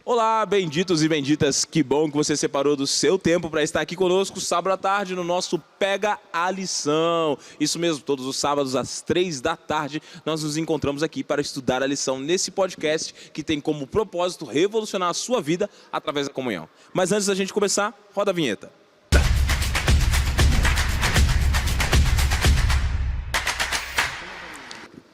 Olá, benditos e benditas, que bom que você separou do seu tempo para estar aqui conosco sábado à tarde no nosso Pega a Lição. Isso mesmo, todos os sábados às 3 da tarde nós nos encontramos aqui para estudar a lição nesse podcast que tem como propósito revolucionar a sua vida através da comunhão. Mas antes da gente começar, roda a vinheta.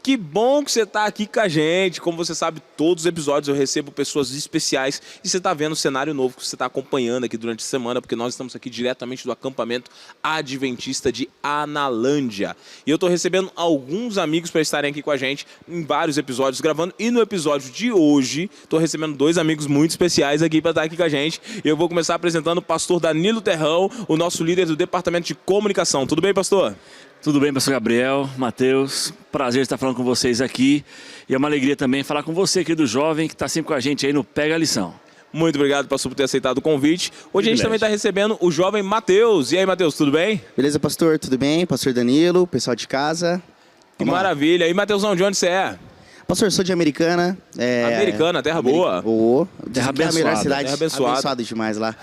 Que bom que você está aqui com a gente. Como você sabe, todos os episódios eu recebo pessoas especiais e você está vendo o cenário novo que você está acompanhando aqui durante a semana, porque nós estamos aqui diretamente do acampamento adventista de Analândia. E eu estou recebendo alguns amigos para estarem aqui com a gente em vários episódios gravando. E no episódio de hoje, estou recebendo dois amigos muito especiais aqui para estar aqui com a gente. Eu vou começar apresentando o pastor Danilo Terrão, o nosso líder do departamento de comunicação. Tudo bem, pastor? Tudo bem, pastor Gabriel, Mateus, prazer estar falando com vocês aqui e é uma alegria também falar com você, querido jovem, que está sempre com a gente aí no Pega a Lição. Muito obrigado, pastor, por ter aceitado o convite. Hoje a gente também está recebendo o jovem Mateus. E aí, Mateus, tudo bem? Beleza, pastor, tudo bem? Pastor Danilo, pessoal de casa. Que maravilha. E, Mateusão, de onde você é? Pastor, sou de Americana. Americana, terra boa. Terra abençoada. A melhor cidade. Terra abençoada. Abençoado demais lá.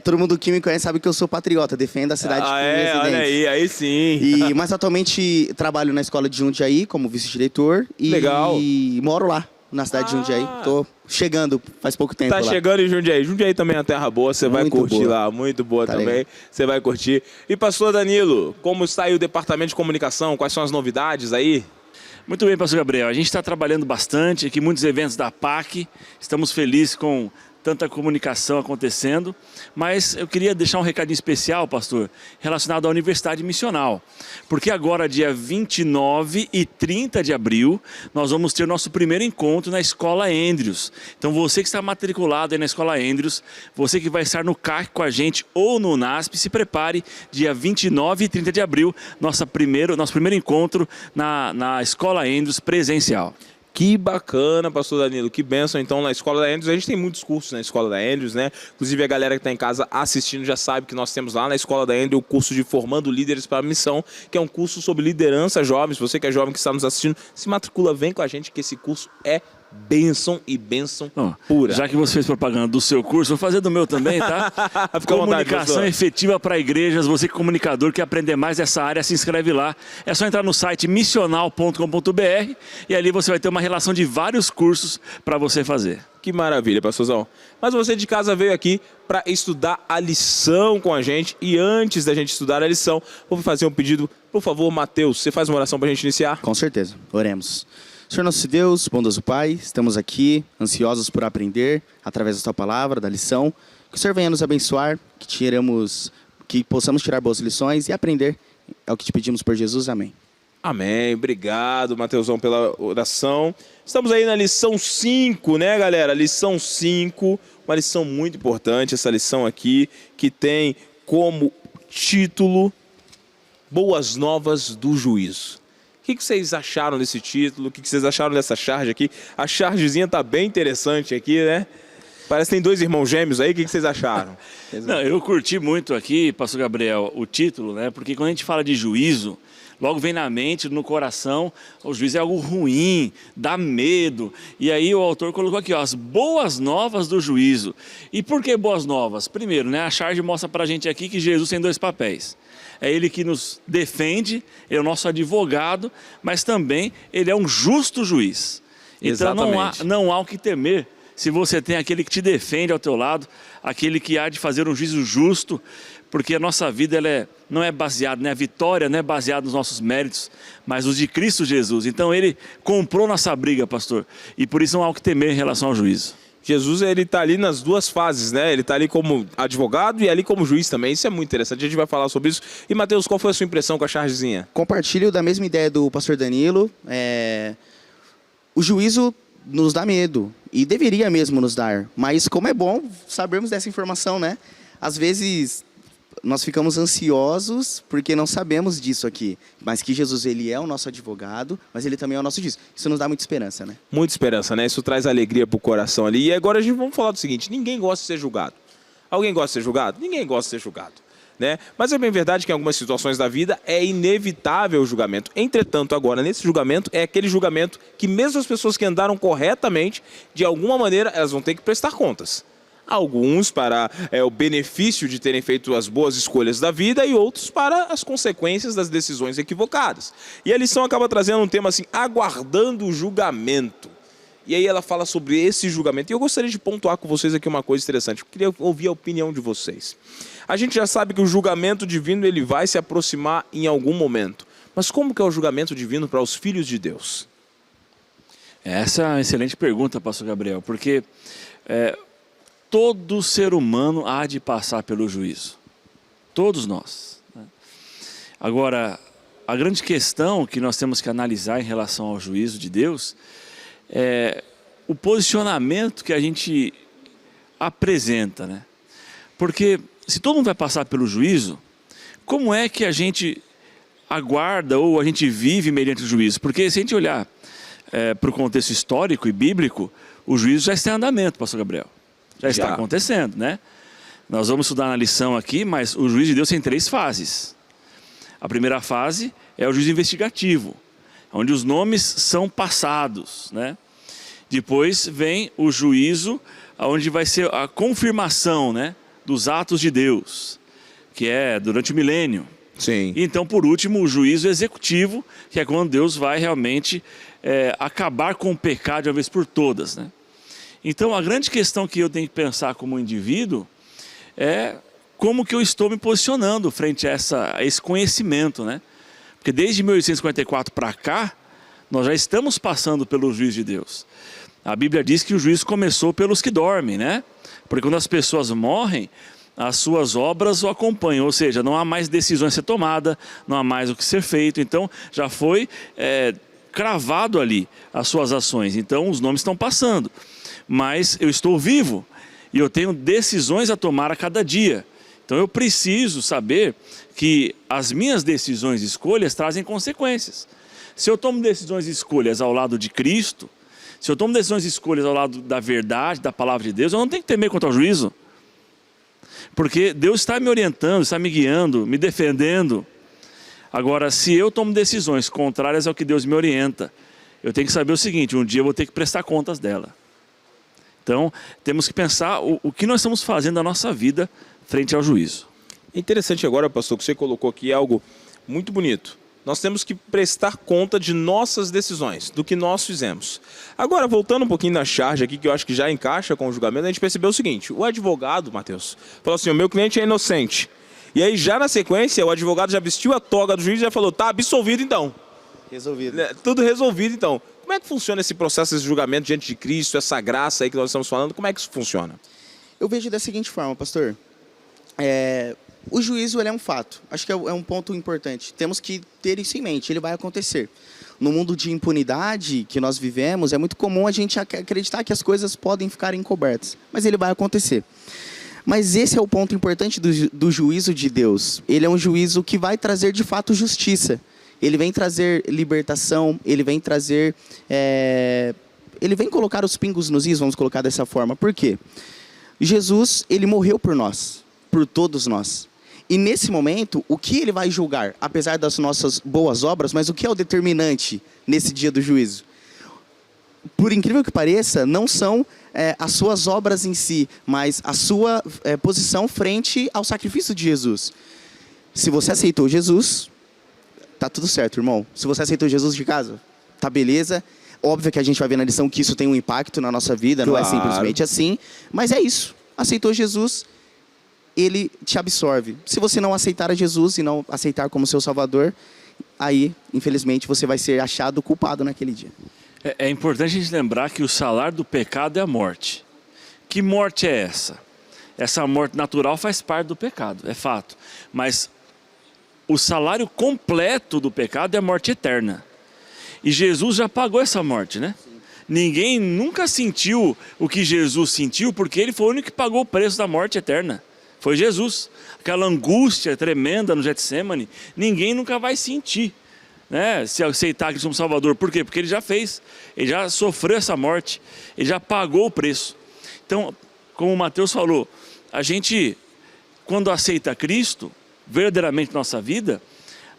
Todo mundo que me conhece sabe que eu sou patriota, defendo a cidade com meus olha aí sim. Mas atualmente trabalho na escola de Jundiaí como vice-diretor. Legal. E moro lá, na cidade de Jundiaí. Tô chegando faz pouco tempo lá. Tá chegando em Jundiaí. Jundiaí também é uma terra boa, você vai curtir lá. Muito boa também, legal. Você vai curtir. E pastor Danilo, como está aí o departamento de comunicação? Quais são as novidades aí? Muito bem, pastor Gabriel, a gente está trabalhando bastante aqui, muitos eventos da PAC, estamos felizes com tanta comunicação acontecendo, mas eu queria deixar um recadinho especial, pastor, relacionado à Universidade Missional, porque agora, dia 29 e 30 de abril, nós vamos ter nosso primeiro encontro na Escola Andrews. Então você que está matriculado aí na Escola Andrews, você que vai estar no CAC com a gente ou no NASP, se prepare, dia 29 e 30 de abril, nosso primeiro encontro na Escola Andrews presencial. Que bacana, pastor Danilo, que bênção então na Escola da Andrews. A gente tem muitos cursos na Escola da Andrews, né? Inclusive a galera que está em casa assistindo já sabe que nós temos lá na Escola da Andrews o curso de Formando Líderes para a Missão, que é um curso sobre liderança jovens. Você que é jovem que está nos assistindo, se matricula, vem com a gente que esse curso é bênção e bênção pura. Já que você fez propaganda do seu curso, vou fazer do meu também, tá? Comunicação efetiva para igrejas. Você que é comunicador, quer aprender mais dessa área, se inscreve lá. É só entrar no site missional.com.br e ali você vai ter uma relação de vários cursos para você fazer. Que maravilha, pastorzão. Mas você de casa veio aqui para estudar a lição com a gente. E antes da gente estudar a lição, vou fazer um pedido. Por favor, Mateus, você faz uma oração para a gente iniciar? Com certeza. Oremos. Senhor nosso Deus, bondoso Pai, estamos aqui ansiosos por aprender através da Tua palavra, da lição. Que o Senhor venha nos abençoar, que possamos tirar boas lições e aprender. É o que te pedimos por Jesus. Amém. Amém. Obrigado, Mateusão, pela oração. Estamos aí na lição 5, né, galera? Lição 5, uma lição muito importante, essa lição aqui, que tem como título Boas Novas do Juízo. O que vocês acharam desse título? O que vocês acharam dessa charge aqui? A chargezinha tá bem interessante aqui, né? Parece que tem dois irmãos gêmeos aí. O que vocês acharam? Não, eu curti muito aqui, pastor Gabriel, o título, né? Porque quando a gente fala de juízo, logo vem na mente, no coração, o juízo é algo ruim, dá medo. E aí o autor colocou aqui, ó, as boas novas do juízo. E por que boas novas? Primeiro, né? A charge mostra pra gente aqui que Jesus tem dois papéis. É Ele que nos defende, é o nosso advogado, mas também Ele é um justo juiz. Então não há o que temer se você tem aquele que te defende ao teu lado, aquele que há de fazer um juízo justo, porque a nossa vida não é baseada, né? A vitória não é baseada nos nossos méritos, mas os de Cristo Jesus. Então Ele comprou nossa briga, pastor, e por isso não há o que temer em relação ao juízo. Jesus, ele está ali nas duas fases, né? Ele está ali como advogado e ali como juiz também. Isso é muito interessante, a gente vai falar sobre isso. E, Mateus, qual foi a sua impressão com a chargezinha? Compartilho da mesma ideia do pastor Danilo. O juízo nos dá medo, e deveria mesmo nos dar. Mas como é bom sabermos dessa informação, né? Às vezes nós ficamos ansiosos porque não sabemos disso aqui. Mas que Jesus, ele é o nosso advogado, mas ele também é o nosso juiz. Isso nos dá muita esperança, né? Muita esperança, né? Isso traz alegria pro coração ali. E agora a gente vamos falar do seguinte, ninguém gosta de ser julgado. Alguém gosta de ser julgado? Ninguém gosta de ser julgado. né? Mas é bem verdade que em algumas situações da vida é inevitável o julgamento. Entretanto, agora, nesse julgamento, é aquele julgamento que mesmo as pessoas que andaram corretamente, de alguma maneira, elas vão ter que prestar contas. Alguns para o benefício de terem feito as boas escolhas da vida e outros para as consequências das decisões equivocadas. E a lição acaba trazendo um tema assim, aguardando o julgamento. E aí ela fala sobre esse julgamento. E eu gostaria de pontuar com vocês aqui uma coisa interessante. Eu queria ouvir a opinião de vocês. A gente já sabe que o julgamento divino ele vai se aproximar em algum momento. Mas como que é o julgamento divino para os filhos de Deus? Essa é uma excelente pergunta, pastor Gabriel, porque todo ser humano há de passar pelo juízo. Todos nós. Agora, a grande questão que nós temos que analisar em relação ao juízo de Deus é o posicionamento que a gente apresenta, né? Porque se todo mundo vai passar pelo juízo, como é que a gente aguarda ou a gente vive mediante o juízo? Porque se a gente olhar para o contexto histórico e bíblico, o juízo já está em andamento, pastor Gabriel. Já está acontecendo, né? Nós vamos estudar na lição aqui, mas o juízo de Deus tem 3 fases. A primeira fase é o juízo investigativo, onde os nomes são passados, né? Depois vem o juízo, onde vai ser a confirmação, né, dos atos de Deus, que é durante o milênio. Sim. E então, por último, o juízo executivo, que é quando Deus vai realmente acabar com o pecado de uma vez por todas, né? Então, a grande questão que eu tenho que pensar como indivíduo é como que eu estou me posicionando frente a esse conhecimento, né? Porque desde 1854 para cá, nós já estamos passando pelo juízo de Deus. A Bíblia diz que o juízo começou pelos que dormem, né? Porque quando as pessoas morrem, as suas obras o acompanham, ou seja, não há mais decisões a ser tomada, não há mais o que ser feito, então já foi cravado ali as suas ações, então os nomes estão passando. Mas eu estou vivo e eu tenho decisões a tomar a cada dia. Então eu preciso saber que as minhas decisões e escolhas trazem consequências. Se eu tomo decisões e escolhas ao lado de Cristo, se eu tomo decisões e escolhas ao lado da verdade, da palavra de Deus, eu não tenho que temer quanto ao juízo. Porque Deus está me orientando, está me guiando, me defendendo. Agora, se eu tomo decisões contrárias ao que Deus me orienta, eu tenho que saber o seguinte, um dia eu vou ter que prestar contas dela. Então, temos que pensar o que nós estamos fazendo na nossa vida frente ao juízo. É interessante agora, pastor, que você colocou aqui algo muito bonito. Nós temos que prestar conta de nossas decisões, do que nós fizemos. Agora, voltando um pouquinho na charge aqui, que eu acho que já encaixa com o julgamento, a gente percebeu o seguinte, o advogado, Mateus, falou assim, o meu cliente é inocente. E aí, já na sequência, o advogado já vestiu a toga do juiz e já falou, tá absolvido então. Resolvido. Tudo resolvido então. Como é que funciona esse processo, esse julgamento diante de Cristo, essa graça aí que nós estamos falando? Como é que isso funciona? Eu vejo da seguinte forma, pastor. O juízo ele é um fato. Acho que é um ponto importante. Temos que ter isso em mente. Ele vai acontecer. No mundo de impunidade que nós vivemos, é muito comum a gente acreditar que as coisas podem ficar encobertas. Mas ele vai acontecer. Mas esse é o ponto importante do juízo de Deus. Ele é um juízo que vai trazer de fato justiça. Ele vem trazer libertação, ele vem trazer... ele vem colocar os pingos nos is, vamos colocar dessa forma. Por quê? Jesus, ele morreu por nós, por todos nós. E nesse momento, o que ele vai julgar? Apesar das nossas boas obras, mas o que é o determinante nesse dia do juízo? Por incrível que pareça, não são as suas obras em si, mas a sua posição frente ao sacrifício de Jesus. Se você aceitou Jesus... tá tudo certo, irmão. Se você aceitou Jesus de casa, tá beleza. Óbvio que a gente vai ver na lição que isso tem um impacto na nossa vida, claro. Não é simplesmente assim. Mas é isso. Aceitou Jesus, ele te absorve. Se você não aceitar a Jesus e não aceitar como seu Salvador, aí, infelizmente, você vai ser achado culpado naquele dia. É importante a gente lembrar que o salário do pecado é a morte. Que morte é essa? Essa morte natural faz parte do pecado, é fato. Mas o salário completo do pecado é a morte eterna. E Jesus já pagou essa morte, né? Sim. Ninguém nunca sentiu o que Jesus sentiu, porque ele foi o único que pagou o preço da morte eterna. Foi Jesus. Aquela angústia tremenda no Getsemane, ninguém nunca vai sentir, né? Se aceitar Cristo como Salvador. Por quê? Porque ele já fez. Ele já sofreu essa morte. Ele já pagou o preço. Então, como o Mateus falou, a gente, quando aceita Cristo, verdadeiramente nossa vida,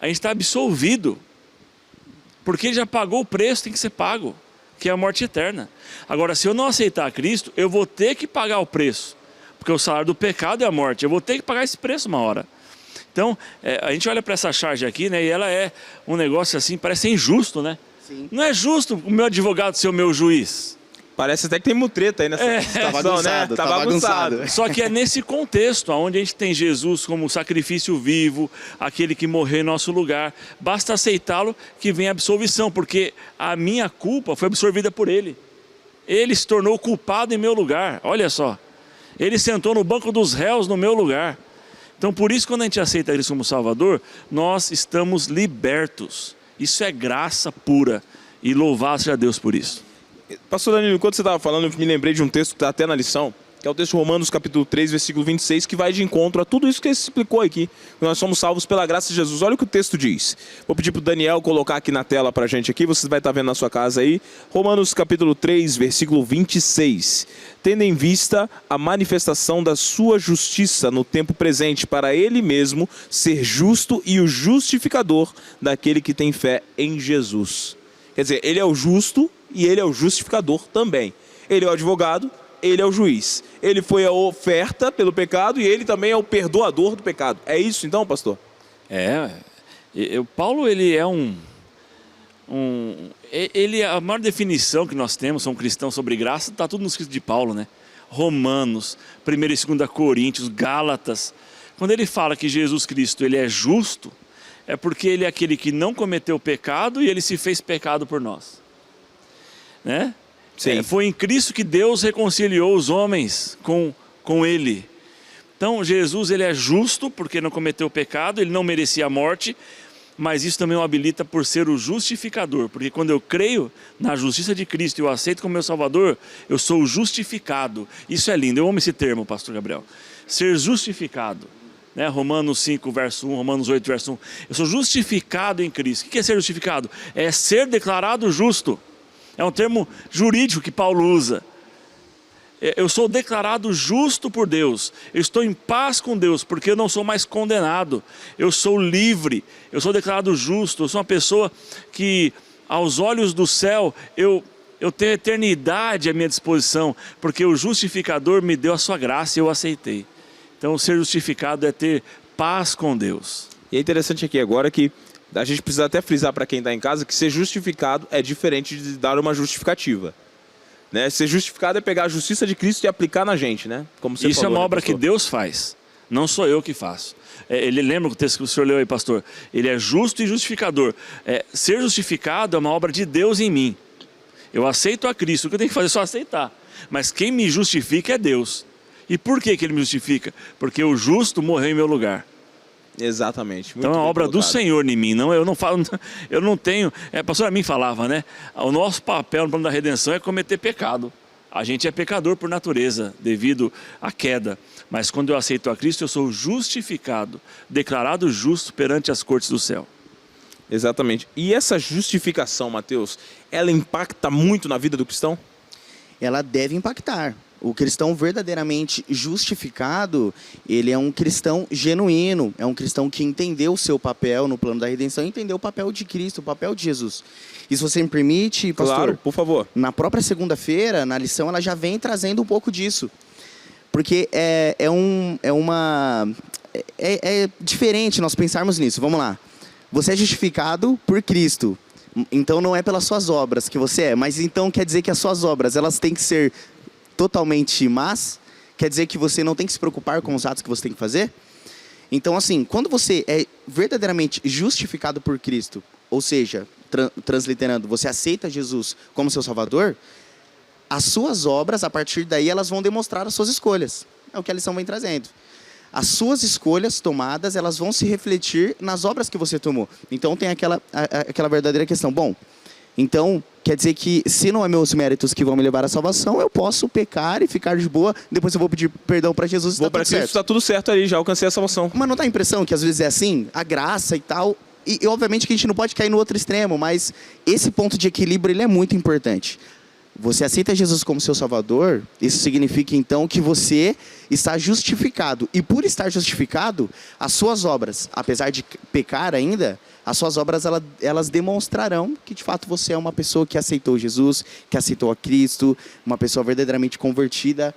a gente está absolvido. Porque ele já pagou o preço, tem que ser pago, que é a morte eterna. Agora, se eu não aceitar Cristo, eu vou ter que pagar o preço. Porque o salário do pecado é a morte. Eu vou ter que pagar esse preço uma hora. Então, a gente olha para essa charge aqui, né? E ela é um negócio assim, parece injusto, né? Sim. Não é justo o meu advogado ser o meu juiz. Parece até que tem mutreta aí nessa Tá bagunçado, Tá bagunçado. Só que é nesse contexto, onde a gente tem Jesus como sacrifício vivo, aquele que morreu em nosso lugar. Basta aceitá-lo que vem a absolvição, porque a minha culpa foi absorvida por ele. Ele se tornou culpado em meu lugar, olha só. Ele sentou no banco dos réus no meu lugar. Então, por isso, quando a gente aceita Cristo como Salvador, nós estamos libertos. Isso é graça pura. E louvado seja Deus por isso. Pastor Danilo, enquanto você estava falando, eu me lembrei de um texto que está até na lição, que é o texto de Romanos capítulo 3, versículo 26, que vai de encontro a tudo isso que ele explicou aqui. Nós somos salvos pela graça de Jesus. Olha o que o texto diz. Vou pedir para o Daniel colocar aqui na tela para a gente aqui, você vai estar vendo na sua casa aí. Romanos capítulo 3, versículo 26. Tendo em vista a manifestação da sua justiça no tempo presente, para ele mesmo ser justo e o justificador daquele que tem fé em Jesus. Quer dizer, ele é o justo e ele é o justificador também. Ele é o advogado, ele é o juiz. Ele foi a oferta pelo pecado e ele também é o perdoador do pecado. É isso então, pastor? Paulo, ele é a maior definição que nós temos, são cristãos sobre graça, está tudo no escrito de Paulo, né? Romanos, 1 e 2 Coríntios, Gálatas. Quando ele fala que Jesus Cristo, ele é justo, é porque ele é aquele que não cometeu pecado e ele se fez pecado por nós. Né? Foi em Cristo que Deus reconciliou os homens com ele. Então Jesus, ele é justo porque não cometeu pecado, ele não merecia a morte, mas isso também o habilita por ser o justificador, porque quando eu creio na justiça de Cristo e eu aceito como meu Salvador, eu sou justificado. Isso é lindo, eu amo esse termo, pastor Gabriel. Ser justificado. Né? Romanos 5, verso 1, Romanos 8, verso 1. Eu sou justificado em Cristo. O que é ser justificado? É ser declarado justo. É um termo jurídico que Paulo usa. Eu sou declarado justo por Deus. Eu estou em paz com Deus, porque eu não sou mais condenado. Eu sou livre. Eu sou declarado justo. Eu sou uma pessoa que, aos olhos do céu, eu tenho a eternidade à minha disposição, porque o justificador me deu a sua graça e eu aceitei. Então, ser justificado é ter paz com Deus. E é interessante aqui agora que a gente precisa até frisar para quem está em casa que ser justificado é diferente de dar uma justificativa. Né? Ser justificado é pegar a justiça de Cristo e aplicar na gente, né? Como você Isso falou, é uma né, obra pastor? que Deus faz, não sou eu que faço. Ele lembra o texto que o senhor leu aí, pastor? Ele é justo e justificador. Ser justificado é uma obra de Deus em mim. Eu aceito a Cristo, o que eu tenho que fazer é só aceitar. Mas quem me justifica é Deus. E por que ele me justifica? Porque o justo morreu em meu lugar. Exatamente. Então é uma obra do Senhor em mim, não, eu não falo, eu não tenho. Pastor a mim falava, né? O nosso papel no plano da redenção é cometer pecado. A gente é pecador por natureza, devido à queda. Mas quando eu aceito a Cristo, eu sou justificado, declarado justo perante as cortes do céu. Exatamente. E essa justificação, Mateus, ela impacta muito na vida do cristão? Ela deve impactar. O cristão verdadeiramente justificado, ele é um cristão genuíno, é um cristão que entendeu o seu papel no plano da redenção, entendeu o papel de Cristo, o papel de Jesus. E se você me permite, pastor, claro, por favor. Na própria segunda-feira, na lição, ela já vem trazendo um pouco disso. Porque é diferente nós pensarmos nisso. Vamos lá. Você é justificado por Cristo. Então não é pelas suas obras que você é, mas então quer dizer que as suas obras, elas têm que ser totalmente más? Quer dizer que você não tem que se preocupar com os atos que você tem que fazer? Então, assim, quando você é verdadeiramente justificado por Cristo, ou seja, transliterando, você aceita Jesus como seu Salvador, as suas obras, a partir daí, elas vão demonstrar as suas escolhas. É o que a lição vem trazendo. As suas escolhas tomadas, elas vão se refletir nas obras que você tomou. Então, tem aquela verdadeira questão. Bom, então, quer dizer que se não é meus méritos que vão me levar à salvação, eu posso pecar e ficar de boa, depois eu vou pedir perdão para Jesus e vou para Cristo, está tudo certo ali, já alcancei a salvação. Mas não dá a impressão que às vezes é assim? A graça e tal, e obviamente que a gente não pode cair no outro extremo, mas esse ponto de equilíbrio ele é muito importante. você aceita Jesus como seu Salvador, isso significa então que você está justificado. E por estar justificado, as suas obras, apesar de pecar ainda, as suas obras elas demonstrarão que de fato você é uma pessoa que aceitou Jesus, que aceitou a Cristo, uma pessoa verdadeiramente convertida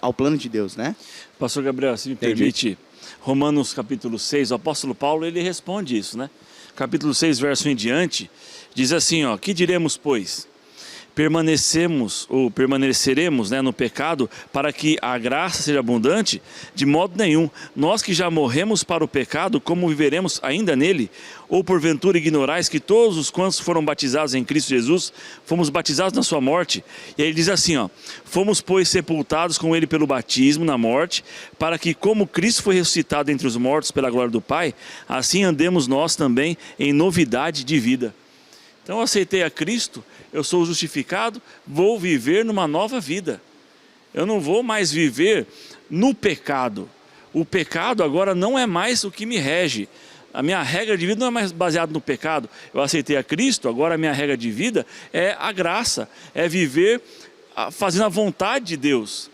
ao plano de Deus, né? Pastor Gabriel, se me permite, Romanos capítulo 6, o apóstolo Paulo, ele responde isso, né? Capítulo 6, verso em diante, diz assim, ó, que diremos, pois? Permaneceremos, né, no pecado para que a graça seja abundante? De modo nenhum. Nós que já morremos para o pecado, como viveremos ainda nele? Ou porventura ignorais que todos os quantos foram batizados em Cristo Jesus, fomos batizados na sua morte? E aí ele diz assim, ó, fomos pois sepultados com ele pelo batismo na morte, para que como Cristo foi ressuscitado entre os mortos pela glória do Pai, assim andemos nós também em novidade de vida. Então eu aceitei a Cristo, eu sou justificado, vou viver numa nova vida. Eu não vou mais viver no pecado. O pecado agora não é mais o que me rege. A minha regra de vida não é mais baseada no pecado. Eu aceitei a Cristo, agora a minha regra de vida é a graça. É viver fazendo a vontade de Deus.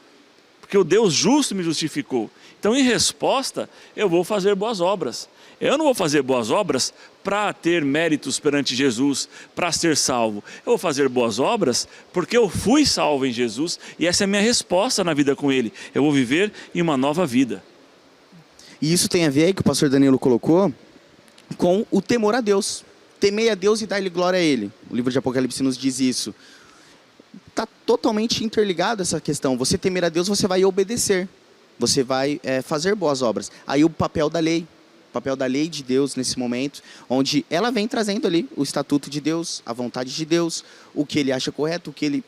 Porque o Deus justo me justificou. Então, em resposta, eu vou fazer boas obras. Eu não vou fazer boas obras para ter méritos perante Jesus, para ser salvo. Eu vou fazer boas obras porque eu fui salvo em Jesus e essa é a minha resposta na vida com Ele. Eu vou viver em uma nova vida. E isso tem a ver, que o pastor Danilo colocou, com o temor a Deus. Temei a Deus e dar-lhe glória a Ele. O livro de Apocalipse nos diz isso. Está totalmente interligado essa questão. Você temer a Deus, você vai obedecer. Você vai fazer boas obras. Aí o papel da lei. O papel da lei de Deus nesse momento, onde ela vem trazendo ali o estatuto de Deus, a vontade de Deus, o que Ele acha correto, o que Ele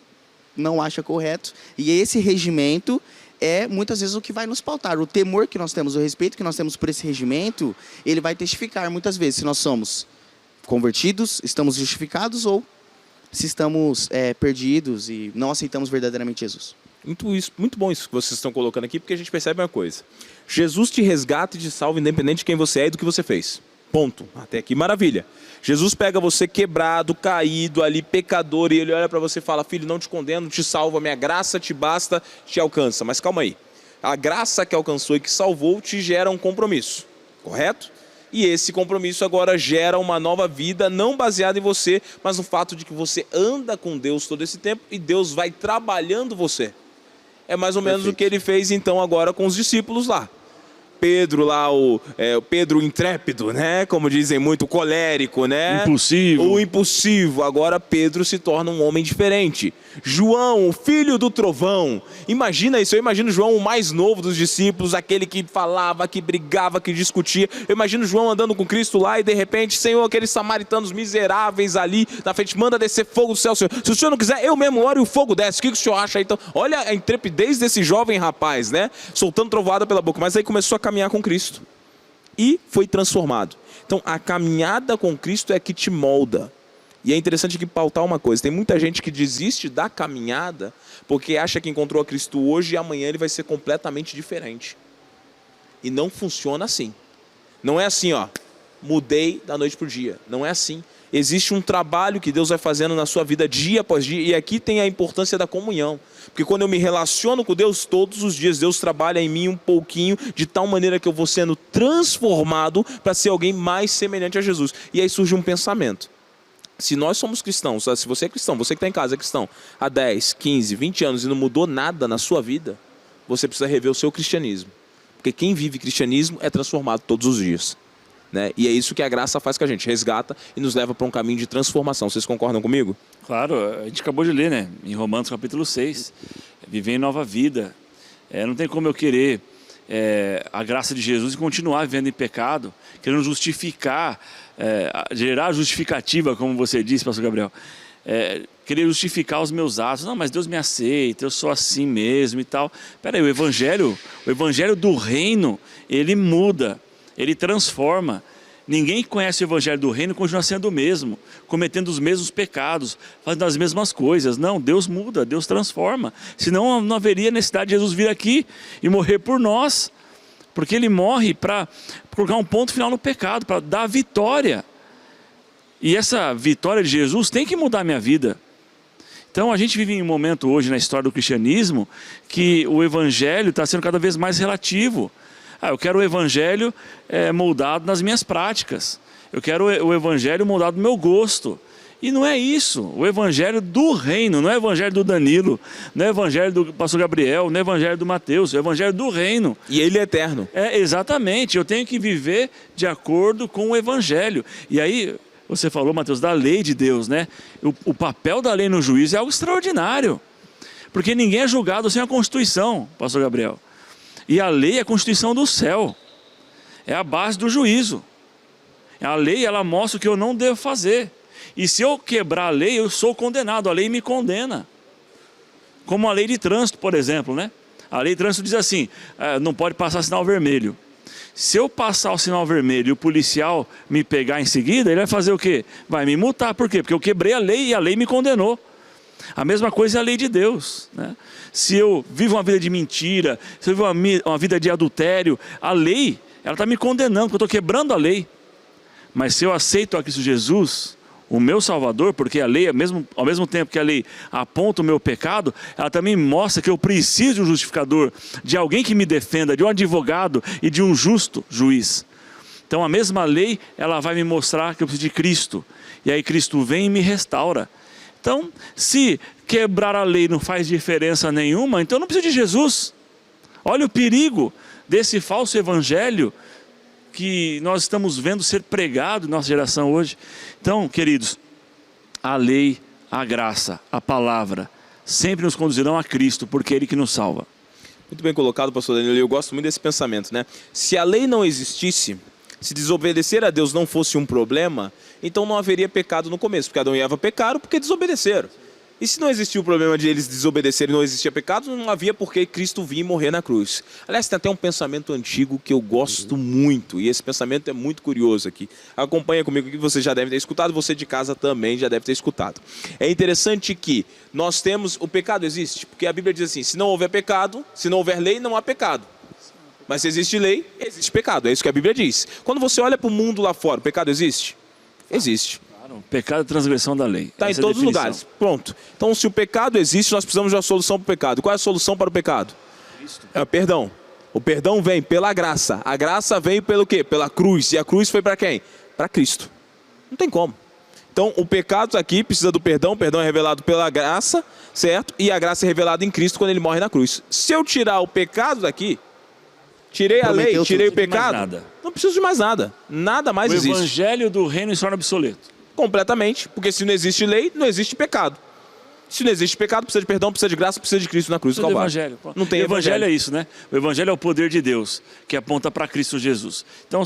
não acha correto. E esse regimento é muitas vezes o que vai nos pautar. O temor que nós temos, o respeito que nós temos por esse regimento, ele vai testificar muitas vezes se nós somos convertidos, estamos justificados ou se estamos perdidos e não aceitamos verdadeiramente Jesus. Muito bom isso que vocês estão colocando aqui, porque a gente percebe uma coisa. Jesus te resgata e te salva independente de quem você é e do que você fez. Ponto. Até aqui, maravilha. Jesus pega você quebrado, caído ali, pecador, e Ele olha para você e fala, filho, não te condeno, te salvo, a minha graça te basta, te alcança. Mas calma aí. A graça que alcançou e que salvou te gera um compromisso, correto? E esse compromisso agora gera uma nova vida, não baseada em você, mas no fato de que você anda com Deus todo esse tempo e Deus vai trabalhando você. É mais ou menos o que Ele fez então agora com os discípulos lá. Pedro lá, o Pedro intrépido, né? Como dizem muito, colérico, né? Impulsivo. O impulsivo. Agora Pedro se torna um homem diferente. João, o filho do trovão. Imagina isso, eu imagino João o mais novo dos discípulos, aquele que falava, que brigava, que discutia. Eu imagino João andando com Cristo lá e de repente, Senhor, aqueles samaritanos miseráveis ali na frente, manda descer fogo do céu, Senhor. Se o Senhor não quiser, eu mesmo oro e o fogo desce. O que o Senhor acha então? Olha a intrepidez desse jovem rapaz, né? Soltando trovoada pela boca. Mas aí começou a caminhar com Cristo e foi transformado. Então a caminhada com Cristo é que te molda. E é interessante aqui pautar uma coisa, tem muita gente que desiste da caminhada porque acha que encontrou a Cristo hoje e amanhã ele vai ser completamente diferente. E não funciona assim. Não é assim, ó, mudei da noite para o dia. Não é assim. Existe um trabalho que Deus vai fazendo na sua vida dia após dia, e aqui tem a importância da comunhão. Porque quando eu me relaciono com Deus, todos os dias Deus trabalha em mim um pouquinho, de tal maneira que eu vou sendo transformado para ser alguém mais semelhante a Jesus. E aí surge um pensamento. Se nós somos cristãos, se você é cristão, você que está em casa é cristão, há 10, 15, 20 anos e não mudou nada na sua vida, você precisa rever o seu cristianismo. Porque quem vive cristianismo é transformado todos os dias. Né? E é isso que a graça faz com a gente, resgata e nos leva para um caminho de transformação. Vocês concordam comigo? Claro, a gente acabou de ler, né? Em Romanos capítulo 6, viver em nova vida. Não tem como eu querer a graça de Jesus e continuar vivendo em pecado, querendo justificar, gerar justificativa, como você disse, pastor Gabriel. Querer justificar os meus atos. Não, mas Deus me aceita, eu sou assim mesmo e tal. Peraí, o evangelho do reino, ele muda, ele transforma. Ninguém que conhece o evangelho do reino continua sendo o mesmo, cometendo os mesmos pecados, fazendo as mesmas coisas. Não, Deus muda, Deus transforma. Senão não haveria necessidade de Jesus vir aqui e morrer por nós. Porque Ele morre para colocar um ponto final no pecado, para dar a vitória. E essa vitória de Jesus tem que mudar a minha vida. Então a gente vive em um momento hoje na história do cristianismo que o evangelho está sendo cada vez mais relativo. Eu quero o evangelho moldado nas minhas práticas. Eu quero o evangelho moldado no meu gosto. E não é isso. O evangelho do reino, não é o evangelho do Danilo, não é o evangelho do pastor Gabriel, não é o evangelho do Mateus, é o evangelho do reino. E ele é eterno. Exatamente. Eu tenho que viver de acordo com o evangelho. E aí, você falou, Mateus, da lei de Deus, né? O papel da lei no juízo é algo extraordinário. Porque ninguém é julgado sem a Constituição, pastor Gabriel. E a lei é a Constituição do céu. É a base do juízo. A lei, ela mostra o que eu não devo fazer. E se eu quebrar a lei, eu sou condenado. A lei me condena. Como a lei de trânsito, por exemplo, né? A lei de trânsito diz assim, não pode passar sinal vermelho. Se eu passar o sinal vermelho e o policial me pegar em seguida, ele vai fazer o quê? Vai me multar. Por quê? Porque eu quebrei a lei e a lei me condenou. A mesma coisa é a lei de Deus, né? Se eu vivo uma vida de mentira, se eu vivo uma vida de adultério, a lei, ela está me condenando, porque eu estou quebrando a lei. Mas se eu aceito a Cristo Jesus, o meu Salvador, porque a lei, ao mesmo tempo que a lei aponta o meu pecado, ela também mostra que eu preciso de um justificador, de alguém que me defenda, de um advogado e de um justo juiz. Então a mesma lei, ela vai me mostrar que eu preciso de Cristo. E aí Cristo vem e me restaura. Então, se quebrar a lei não faz diferença nenhuma, então eu não preciso de Jesus. Olha o perigo desse falso evangelho que nós estamos vendo ser pregado em nossa geração hoje. Então, queridos, a lei, a graça, a palavra, sempre nos conduzirão a Cristo, porque é Ele que nos salva. Muito bem colocado, pastor Danilo. Eu gosto muito desse pensamento, né? Se a lei não existisse, se desobedecer a Deus não fosse um problema, então não haveria pecado no começo, porque Adão e Eva pecaram porque desobedeceram. E se não existia o problema de eles desobedecerem, não existia pecado, não havia por que Cristo vir morrer na cruz. Aliás, tem até um pensamento antigo que eu gosto muito, e esse pensamento é muito curioso aqui. Acompanha comigo que você já deve ter escutado, você de casa também já deve ter escutado. É interessante que nós temos, o pecado existe, porque a Bíblia diz assim, se não houver pecado, se não houver lei, não há pecado. Mas se existe lei, existe pecado, é isso que a Bíblia diz. Quando você olha para o mundo lá fora, o pecado existe? Existe. Pecado é transgressão da lei. Está em todos os lugares. Pronto. Então, se o pecado existe, nós precisamos de uma solução para o pecado. Qual é a solução para o pecado? É o perdão. O perdão vem pela graça. A graça veio pelo quê? Pela cruz. E a cruz foi para quem? Para Cristo. Não tem como. Então, o pecado aqui precisa do perdão. O perdão é revelado pela graça, certo? E a graça é revelada em Cristo quando ele morre na cruz. Se eu tirar o pecado daqui, tirei a lei, tirei o pecado, não preciso de mais nada. Nada mais existe. O evangelho do reino se torna obsoleto. Completamente, porque se não existe lei, não existe pecado. Se não existe pecado, precisa de perdão, precisa de graça, precisa de Cristo na cruz do Calvário. Evangelho. Não tem evangelho é isso, né? O evangelho é o poder de Deus, que aponta para Cristo Jesus. Então,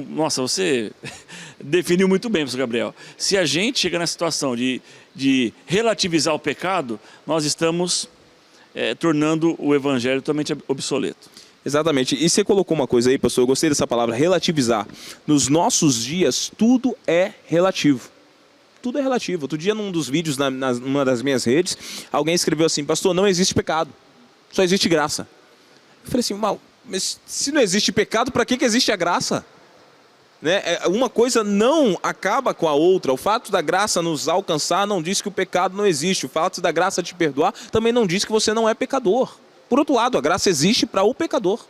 nossa, você definiu muito bem, pastor Gabriel. Se a gente chega na situação de relativizar o pecado, nós estamos tornando o evangelho totalmente obsoleto. Exatamente. E você colocou uma coisa aí, pastor, eu gostei dessa palavra, relativizar. Nos nossos dias, tudo é relativo. Tudo é relativo. Outro dia, num dos vídeos, numa das minhas redes, alguém escreveu assim, pastor, não existe pecado, só existe graça. Eu falei assim, mas se não existe pecado, para que existe a graça? Né? Uma coisa não acaba com a outra. O fato da graça nos alcançar não diz que o pecado não existe. O fato da graça te perdoar também não diz que você não é pecador. Por outro lado, a graça existe para o pecador,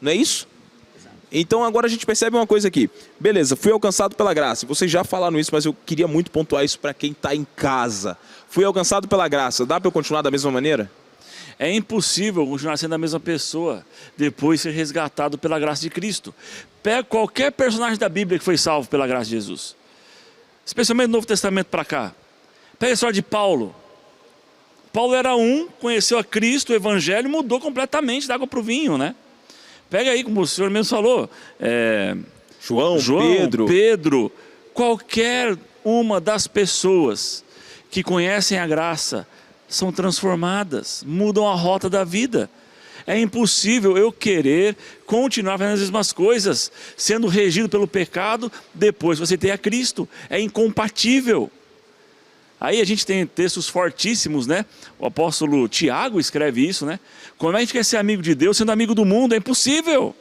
não é isso? Então agora a gente percebe uma coisa aqui. Beleza, fui alcançado pela graça. Vocês já falaram isso, mas eu queria muito pontuar isso para quem está em casa. Fui alcançado pela graça, dá para eu continuar da mesma maneira? É impossível continuar sendo a mesma pessoa depois de ser resgatado pela graça de Cristo. Pega qualquer personagem da Bíblia que foi salvo pela graça de Jesus. Especialmente no Novo Testamento para cá. Pega a história de Paulo. Paulo era conheceu a Cristo, o Evangelho, mudou completamente da água para o vinho, né? Pega aí, como o senhor mesmo falou, João, Pedro, qualquer uma das pessoas que conhecem a graça são transformadas, mudam a rota da vida. É impossível eu querer continuar fazendo as mesmas coisas, sendo regido pelo pecado, depois você tem a Cristo. É incompatível. Aí a gente tem textos fortíssimos, né? O apóstolo Tiago escreve isso, né? Como é que a gente quer ser amigo de Deus sendo amigo do mundo? É impossível.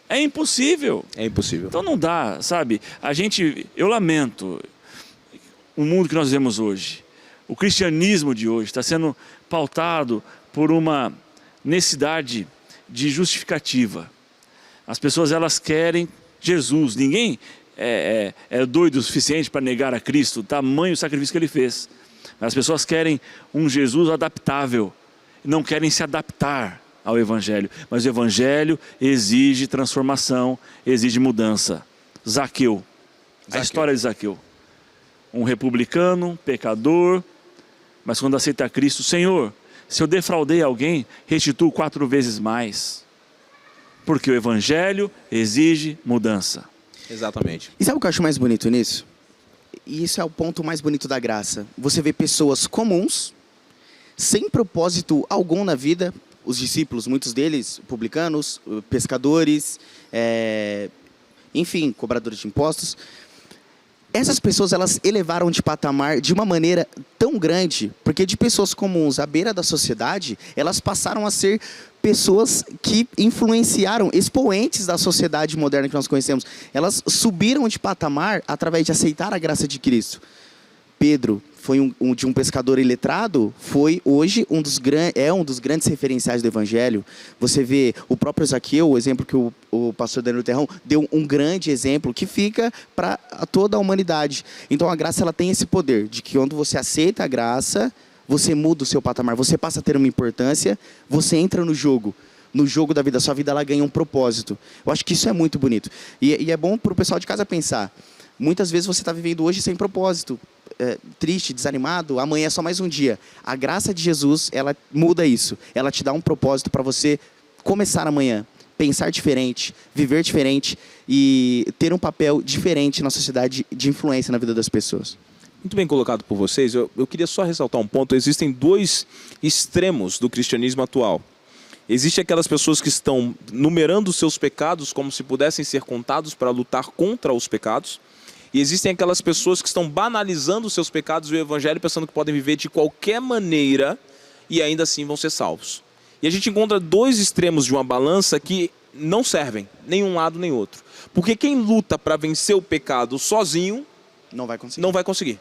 É impossível. É impossível. Então não dá, sabe? Eu lamento o mundo que nós vivemos hoje. O cristianismo de hoje está sendo pautado por uma necessidade de justificativa. As pessoas, elas querem Jesus. Ninguém é doido o suficiente para negar a Cristo, o tamanho sacrifício que Ele fez. As pessoas querem um Jesus adaptável, não querem se adaptar ao Evangelho. Mas o Evangelho exige transformação, exige mudança. Zaqueu. A história de Zaqueu. Um republicano, pecador, mas quando aceita Cristo, Senhor, se eu defraudei alguém, restituo 4 vezes mais. Porque o Evangelho exige mudança. Exatamente. E sabe o que eu acho mais bonito nisso? E isso é o ponto mais bonito da graça. Você vê pessoas comuns, sem propósito algum na vida, os discípulos, muitos deles, publicanos, pescadores, enfim, cobradores de impostos. Essas pessoas, elas elevaram de patamar de uma maneira tão grande, porque de pessoas comuns à beira da sociedade, elas passaram a ser pessoas que influenciaram, expoentes da sociedade moderna que nós conhecemos. Elas subiram de patamar através de aceitar a graça de Cristo. Pedro foi de um pescador iletrado, foi hoje um dos grandes referenciais do Evangelho. Você vê o próprio Zaqueu, o exemplo que o pastor Danilo Terrão deu, um grande exemplo que fica para toda a humanidade. Então a graça, ela tem esse poder de que quando você aceita a graça, você muda o seu patamar, você passa a ter uma importância, você entra no jogo da vida, sua vida ela ganha um propósito. Eu acho que isso é muito bonito. E é bom para o pessoal de casa pensar. Muitas vezes você está vivendo hoje sem propósito, triste, desanimado, amanhã é só mais um dia. A graça de Jesus, ela muda isso. Ela te dá um propósito para você começar amanhã, pensar diferente, viver diferente e ter um papel diferente na sociedade, de influência na vida das pessoas. Muito bem colocado por vocês. Eu queria só ressaltar um ponto. Existem 2 extremos do cristianismo atual. Existem aquelas pessoas que estão numerando os seus pecados como se pudessem ser contados para lutar contra os pecados. E existem aquelas pessoas que estão banalizando os seus pecados e o Evangelho, pensando que podem viver de qualquer maneira e ainda assim vão ser salvos. E a gente encontra 2 extremos de uma balança que não servem, nem um lado nem outro. Porque quem luta para vencer o pecado sozinho, não vai conseguir. Não vai conseguir.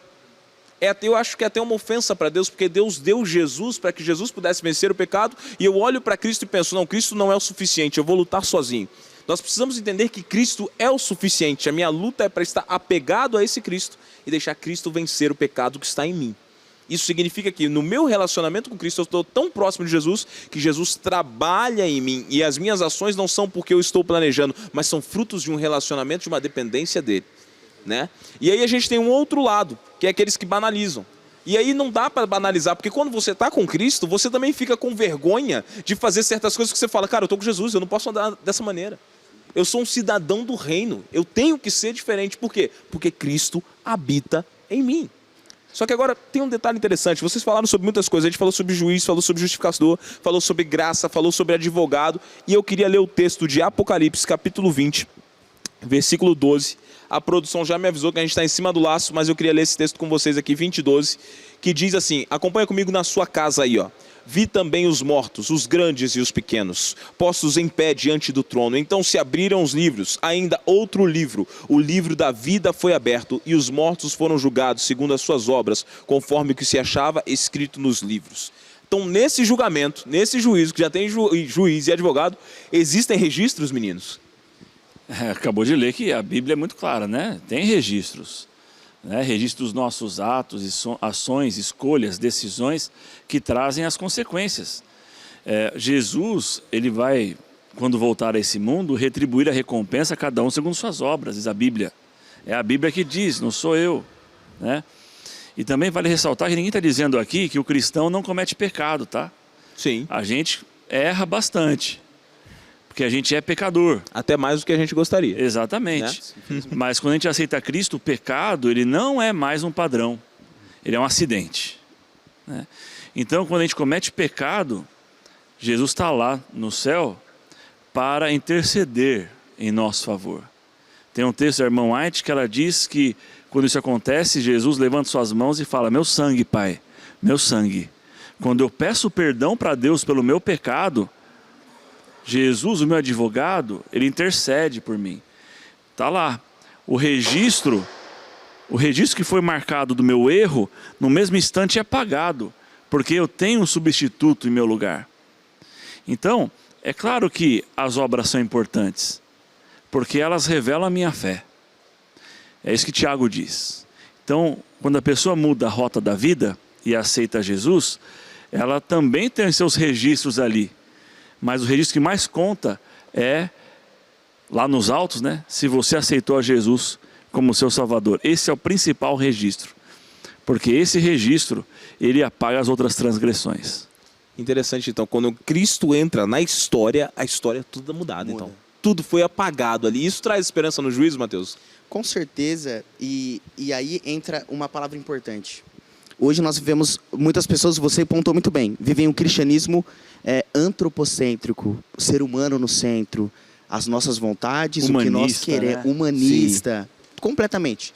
Eu acho que é até uma ofensa para Deus, porque Deus deu Jesus para que Jesus pudesse vencer o pecado, e eu olho para Cristo e penso, não, Cristo não é o suficiente, eu vou lutar sozinho. Nós precisamos entender que Cristo é o suficiente. A minha luta é para estar apegado a esse Cristo e deixar Cristo vencer o pecado que está em mim. Isso significa que no meu relacionamento com Cristo eu estou tão próximo de Jesus que Jesus trabalha em mim e as minhas ações não são porque eu estou planejando, mas são frutos de um relacionamento, de uma dependência dele, né? E aí a gente tem um outro lado, que é aqueles que banalizam. E aí não dá para banalizar, porque quando você está com Cristo, você também fica com vergonha de fazer certas coisas que você fala, cara, eu estou com Jesus, eu não posso andar dessa maneira. Eu sou um cidadão do reino, eu tenho que ser diferente. Por quê? Porque Cristo habita em mim. Só que agora tem um detalhe interessante, vocês falaram sobre muitas coisas, a gente falou sobre juiz, falou sobre justificador, falou sobre graça, falou sobre advogado, e eu queria ler o texto de Apocalipse, capítulo 20, versículo 12. A produção já me avisou que a gente está em cima do laço, mas eu queria ler esse texto com vocês aqui, 20, 12, que diz assim, acompanha comigo na sua casa aí, ó. Vi também os mortos, os grandes e os pequenos, postos em pé diante do trono. Então se abriram os livros, ainda outro livro, o livro da vida foi aberto, e os mortos foram julgados segundo as suas obras, conforme o que se achava escrito nos livros. Então nesse julgamento, nesse juízo, que já tem juiz e advogado, existem registros, meninos? Acabou de ler que a Bíblia é muito clara, né? Tem registros. Registro dos nossos atos, ações, escolhas, decisões que trazem as consequências. Jesus, ele vai, quando voltar a esse mundo, retribuir a recompensa a cada um segundo suas obras, diz a Bíblia. É a Bíblia que diz, não sou eu, né? E também vale ressaltar que ninguém está dizendo aqui que o cristão não comete pecado, tá? Sim. A gente erra bastante. Porque a gente é pecador. Até mais do que a gente gostaria. Exatamente. Né? Mas quando a gente aceita Cristo, o pecado, ele não é mais um padrão. Ele é um acidente. Né? Então, quando a gente comete pecado, Jesus está lá no céu para interceder em nosso favor. Tem um texto da irmã White que ela diz que, quando isso acontece, Jesus levanta suas mãos e fala, meu sangue, Pai, meu sangue. Quando eu peço perdão para Deus pelo meu pecado, Jesus, o meu advogado, ele intercede por mim. Está lá. O registro o registro que foi marcado do meu erro, no mesmo instante é apagado, porque eu tenho um substituto em meu lugar. Então, é claro que as obras são importantes, porque elas revelam a minha fé. É isso que Tiago diz. Então, quando a pessoa muda a rota da vida e aceita Jesus, ela também tem seus registros ali. Mas o registro que mais conta é, lá nos altos, né? Se você aceitou a Jesus como seu Salvador. Esse é o principal registro. Porque esse registro, ele apaga as outras transgressões. Interessante, então, quando Cristo entra na história, a história toda mudada, Muda. então. Tudo foi apagado ali. Isso traz esperança no juízo, Mateus? Com certeza, e aí entra uma palavra importante. Hoje nós vivemos, muitas pessoas, você pontuou muito bem, vivem um cristianismo antropocêntrico, o ser humano no centro, as nossas vontades, o que nós queremos, né? humanista, completamente.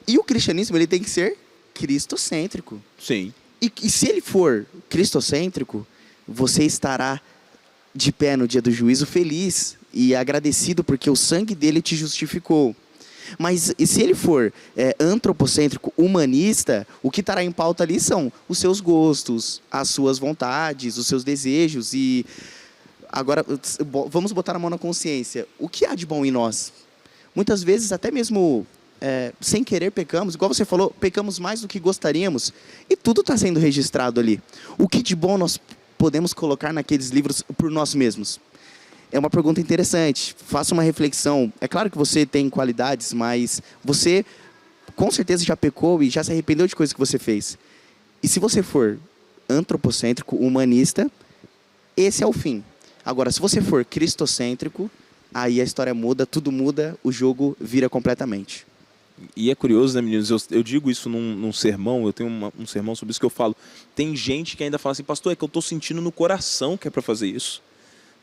E o cristianismo ele tem que ser cristocêntrico. Sim. E se ele for cristocêntrico, você estará de pé no dia do juízo feliz e agradecido porque o sangue dele te justificou. Mas e se ele for antropocêntrico, humanista, o que estará em pauta ali são os seus gostos, as suas vontades, os seus desejos. E agora, vamos botar a mão na consciência. O que há de bom em nós? Muitas vezes, até mesmo sem querer, pecamos. Igual você falou, pecamos mais do que gostaríamos. E tudo está sendo registrado ali. O que de bom nós podemos colocar naqueles livros por nós mesmos? É uma pergunta interessante. Faça uma reflexão. É claro que você tem qualidades, mas você com certeza já pecou e já se arrependeu de coisas que você fez. E se você for antropocêntrico, humanista, esse é o fim. Agora, se você for cristocêntrico, aí a história muda, tudo muda, o jogo vira completamente. E é curioso, né, meninos? Eu digo isso num sermão, eu tenho um sermão sobre isso que eu falo. Tem gente que ainda fala assim, pastor, é que eu estou sentindo no coração que é para fazer isso.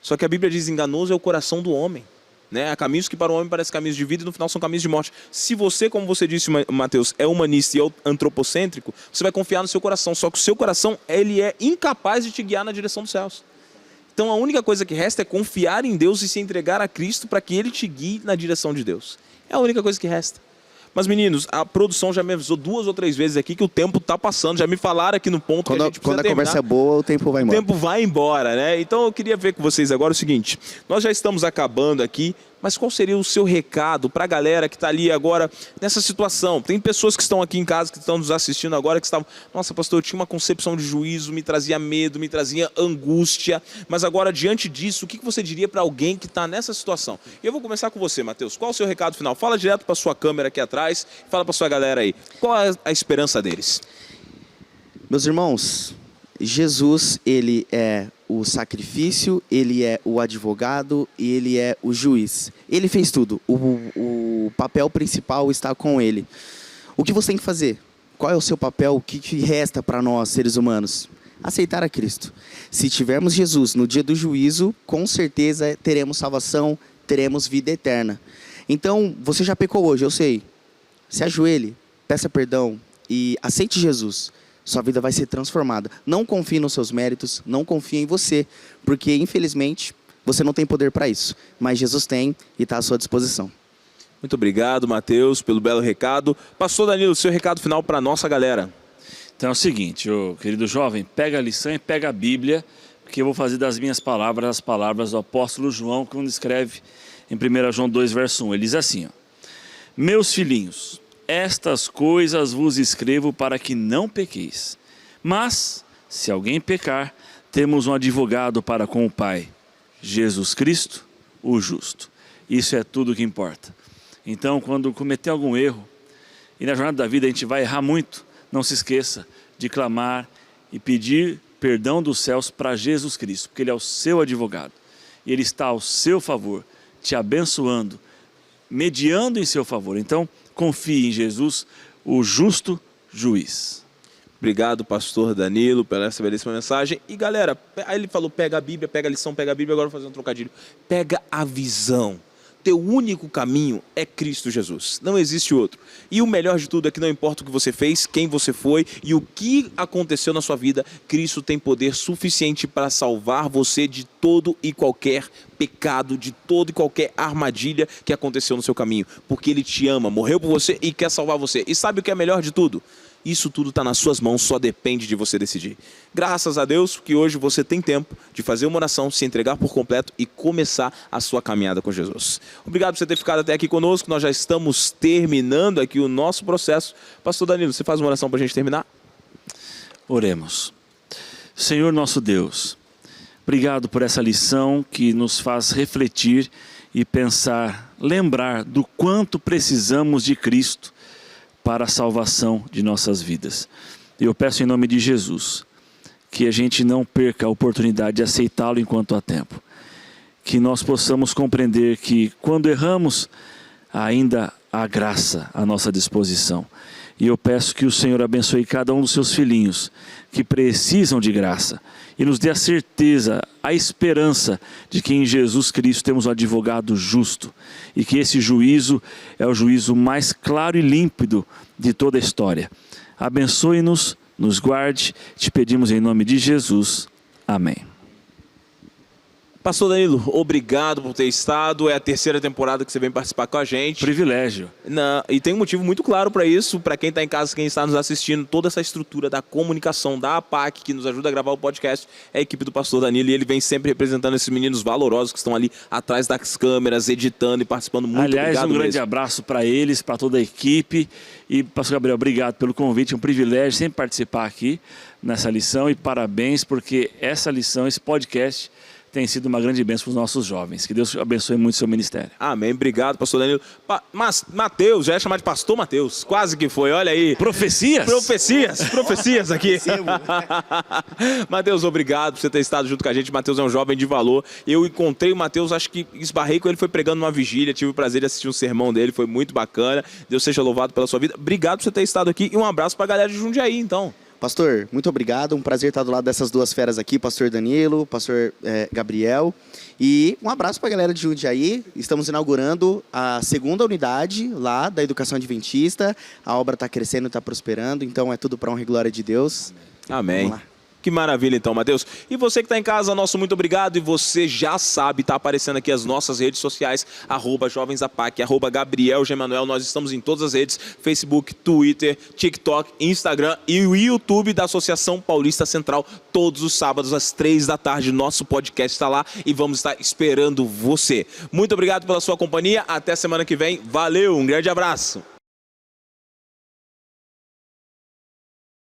Só que a Bíblia diz, enganoso é o coração do homem. Né? Há caminhos que para o homem parecem caminhos de vida e no final são caminhos de morte. Se você, como você disse, Mateus, é humanista e é antropocêntrico, você vai confiar no seu coração. Só que o seu coração, ele é incapaz de te guiar na direção dos céus. Então a única coisa que resta é confiar em Deus e se entregar a Cristo para que Ele te guie na direção de Deus. É a única coisa que resta. Mas meninos, a produção já me avisou 2 ou 3 vezes aqui que o tempo está passando. Já me falaram aqui no ponto que a gente precisa quando a terminar. conversa é boa, o tempo vai embora. O tempo vai embora, né? Então eu queria ver com vocês agora o seguinte. Nós já estamos acabando aqui, mas qual seria o seu recado para a galera que está ali agora nessa situação? Tem pessoas que estão aqui em casa, que estão nos assistindo agora, que estavam... Nossa, pastor, eu tinha uma concepção de juízo, me trazia medo, me trazia angústia. Mas agora, diante disso, o que você diria para alguém que está nessa situação? E eu vou começar com você, Mateus. Qual é o seu recado final? Fala direto para sua câmera aqui atrás. Fala para sua galera aí. Qual é a esperança deles? Meus irmãos, Jesus, ele é o sacrifício, ele é o advogado e ele é o juiz. Ele fez tudo. O papel principal está com ele. O que você tem que fazer? Qual é o seu papel? O que resta para nós, seres humanos? Aceitar a Cristo. Se tivermos Jesus no dia do juízo, com certeza teremos salvação, teremos vida eterna. Então, você já pecou hoje, eu sei. Se ajoelhe, peça perdão e aceite Jesus. Sua vida vai ser transformada. Não confie nos seus méritos, não confie em você, porque infelizmente você não tem poder para isso. Mas Jesus tem e está à sua disposição. Muito obrigado, Mateus, pelo belo recado. Pastor Danilo, seu recado final para a nossa galera. Então é o seguinte, querido jovem, pega a lição e pega a Bíblia, porque eu vou fazer das minhas palavras as palavras do apóstolo João, quando escreve em 1 João 2, verso 1. Ele diz assim, ó, meus filhinhos, estas coisas vos escrevo para que não pequeis. Mas, se alguém pecar, temos um advogado para com o Pai, Jesus Cristo, o justo. Isso é tudo o que importa. Então, quando cometer algum erro, e na jornada da vida a gente vai errar muito, não se esqueça de clamar e pedir perdão dos céus para Jesus Cristo, porque Ele é o seu advogado. E Ele está ao seu favor, te abençoando, mediando em seu favor. Então, confie em Jesus, o justo juiz. Obrigado, pastor Danilo, pela essa belíssima mensagem. E galera, aí ele falou, pega a Bíblia, pega a lição, pega a Bíblia, agora eu vou fazer um trocadilho. Pega a visão. teu único caminho é Cristo Jesus. Não existe outro. E o melhor de tudo é que não importa o que você fez, quem você foi e o que aconteceu na sua vida, Cristo tem poder suficiente para salvar você de todo e qualquer pecado, de toda e qualquer armadilha que aconteceu no seu caminho. Porque Ele te ama, morreu por você e quer salvar você. E sabe o que é melhor de tudo? Isso tudo está nas suas mãos, só depende de você decidir. Graças a Deus que hoje você tem tempo de fazer uma oração, se entregar por completo e começar a sua caminhada com Jesus. Obrigado por você ter ficado até aqui conosco. Nós já estamos terminando aqui o nosso processo. Pastor Danilo, você faz uma oração para a gente terminar? Oremos. Senhor nosso Deus, obrigado por essa lição que nos faz refletir e pensar, lembrar do quanto precisamos de Cristo para a salvação de nossas vidas. Eu peço em nome de Jesus que a gente não perca a oportunidade de aceitá-lo enquanto há tempo. Que nós possamos compreender que quando erramos, ainda há graça à nossa disposição. E eu peço que o Senhor abençoe cada um dos seus filhinhos que precisam de graça e nos dê a certeza, a esperança de que em Jesus Cristo temos um advogado justo e que esse juízo é o juízo mais claro e límpido de toda a história. Abençoe-nos, nos guarde, te pedimos em nome de Jesus. Amém. Pastor Danilo, obrigado por ter estado. É a terceira temporada que você vem participar com a gente. Privilégio. E tem um motivo muito claro para isso, para quem está em casa, quem está nos assistindo, toda essa estrutura da comunicação da APAC, que nos ajuda a gravar o podcast, é a equipe do Pastor Danilo, e ele vem sempre representando esses meninos valorosos que estão ali atrás das câmeras, editando e participando. Muito Aliás, obrigado um grande mesmo. abraço para eles, para toda a equipe. E, Pastor Gabriel, obrigado pelo convite, é um privilégio sempre participar aqui nessa lição, e parabéns, porque essa lição, esse podcast, tem sido uma grande bênção para os nossos jovens. Que Deus abençoe muito o seu ministério. Amém, obrigado, pastor Danilo. Mateus, já ia chamar de pastor Mateus, quase que foi, olha aí. Profecias? Profecias aqui. Mateus, obrigado por você ter estado junto com a gente. Mateus é um jovem de valor. Eu encontrei o Mateus, acho que esbarrei com ele, foi pregando numa vigília, tive o prazer de assistir um sermão dele, foi muito bacana. Deus seja louvado pela sua vida. Obrigado por você ter estado aqui e um abraço para a galera de Jundiaí, então. Pastor, muito obrigado. Um prazer estar do lado dessas duas feras aqui, pastor Danilo, pastor Gabriel. E um abraço para a galera de Jundiaí. Estamos inaugurando a segunda unidade lá da Educação Adventista. A obra está crescendo, está prosperando. Então é tudo para honra e glória de Deus. Amém. Vamos lá. Que maravilha então, Mateus. E você que está em casa, nosso muito obrigado. E você já sabe, está aparecendo aqui as nossas redes sociais, @jovensapac, @Gabriel Gemanuel. Nós estamos em todas as redes, Facebook, Twitter, TikTok, Instagram e o YouTube da Associação Paulista Central. Todos os sábados às 15h. Nosso podcast está lá e vamos estar esperando você. Muito obrigado pela sua companhia. Até semana que vem. Valeu, um grande abraço.